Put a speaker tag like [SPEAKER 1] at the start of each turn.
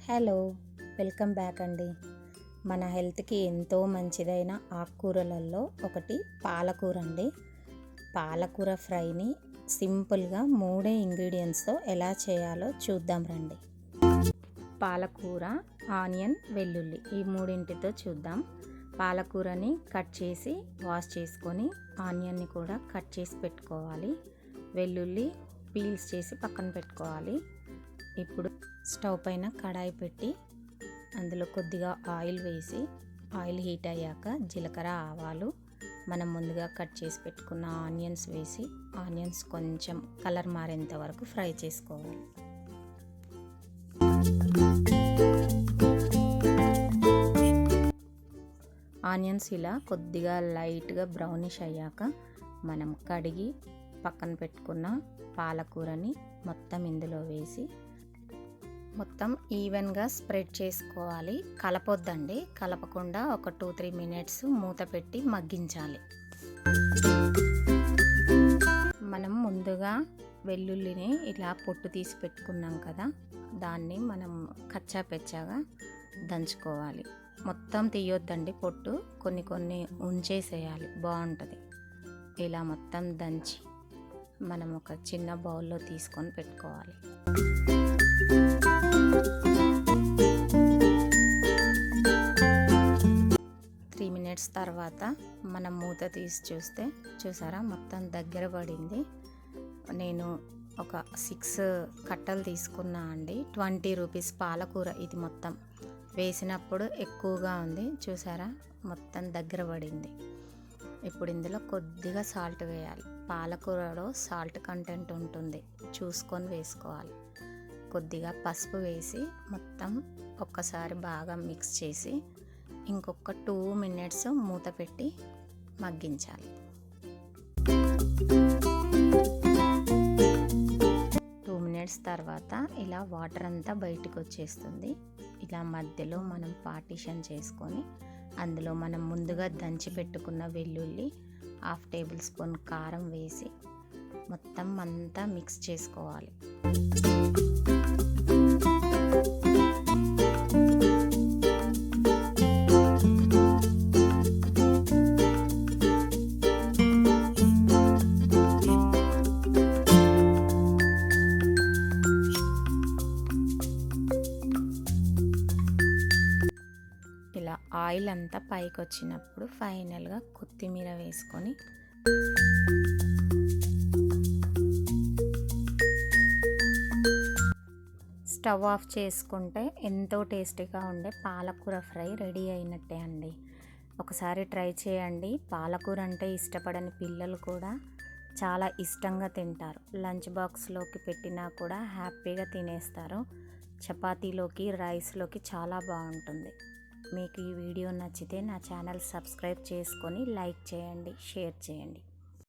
[SPEAKER 1] Hello, welcome back అండి. మన హెల్త్కి ఎంతో మంచిదైన ఆకుకూరలలో ఒకటి పాలకూర అండి. పాలకూర ఫ్రైని సింపుల్గా 3 ఇంగ్రీడియంట్స్తో ఎలా చేయాలో చూద్దాం రండి. పాలకూర, ఆనియన్, వెల్లుల్లి ఈ మూడింటితో చూద్దాం. పాలకూరని కట్ చేసి వాష్ చేసుకొని ఆనియన్ని కూడా కట్ చేసి పెట్టుకోవాలి. వెల్లుల్లి పీల్స్ చేసి పక్కన పెట్టుకోవాలి. ఇప్పుడు స్టవ్ పైన కడాయి పెట్టి అందులో కొద్దిగా ఆయిల్ వేసి ఆయిల్ హీట్ అయ్యాక జీలకర్ర, ఆవాలు, మనం ముందుగా కట్ చేసి పెట్టుకున్న ఆనియన్స్ వేసి ఆనియన్స్ కొంచెం కలర్ మారేంత వరకు ఫ్రై చేసుకోవాలి. ఆనియన్స్ ఇలా కొద్దిగా లైట్గా బ్రౌనిష్ అయ్యాక మనం కడిగి పక్కన పెట్టుకున్న పాలకూరని మొత్తం ఇందులో వేసి మొత్తం ఈవెన్గా స్ప్రెడ్ చేసుకోవాలి. కలపొద్దండి, కలపకుండా ఒక 2-3 మినిట్స్ మూత పెట్టి మగ్గించాలి. మనం ముందుగా వెల్లుల్లిని ఇలా పొట్టు తీసి పెట్టుకున్నాం కదా, దాన్ని మనం కచ్చా పెచ్చాగా దంచుకోవాలి. మొత్తం తీయొద్దండి పొట్టు, కొన్ని ఉంచేసేయాలి, బాగుంటుంది. ఇలా మొత్తం దంచి మనం ఒక చిన్న బౌల్లో తీసుకొని పెట్టుకోవాలి. 3 మినిట్స్ తర్వాత మనం మూత తీసి చూసారా మొత్తం దగ్గర పడింది. నేను ఒక 6 కట్టలు తీసుకున్నా అండి. 20 రూపీస్ పాలకూర. ఇది మొత్తం వేసినప్పుడు ఎక్కువగా ఉంది, చూసారా మొత్తం దగ్గర పడింది. ఇప్పుడు ఇందులో కొద్దిగా సాల్ట్ వేయాలి. పాలకూరలో సాల్ట్ కంటెంట్ ఉంటుంది, చూసుకొని వేసుకోవాలి. కొద్దిగా పసుపు వేసి మొత్తం ఒక్కసారి బాగా మిక్స్ చేసి ఇంకొక 2 మినిట్స్ మూత పెట్టి మగ్గించాలి. 2 మినిట్స్ తర్వాత ఇలా వాటర్ అంతా బయటకు వచ్చేస్తుంది. ఇలా మధ్యలో మనం పార్టీషన్ చేసుకొని అందులో మనం ముందుగా దంచి పెట్టుకున్న వెల్లుల్లి, 1/2 టేబుల్ స్పూన్ కారం వేసి మొత్తం అంతా మిక్స్ చేసుకోవాలి. ఇలా ఆయిల్ అంతా పైకి వచ్చినప్పుడు ఫైనల్గా కొత్తిమీర వేసుకొని స్టవ్ ఆఫ్ చేసుకుంటే ఎంతో టేస్టీగా ఉండే పాలకూర ఫ్రై రెడీ అయినట్టే అండి. ఒకసారి ట్రై చేయండి. పాలకూర అంటే ఇష్టపడని పిల్లలు కూడా చాలా ఇష్టంగా తింటారు. లంచ్ బాక్స్లోకి పెట్టినా కూడా హ్యాపీగా తినేస్తారు. చపాతీలోకి, రైస్లోకి చాలా బాగుంటుంది. మీకు ఈ వీడియో నచ్చితే నా ఛానల్ సబ్స్క్రైబ్ చేసుకొని లైక్ చేయండి, షేర్ చేయండి.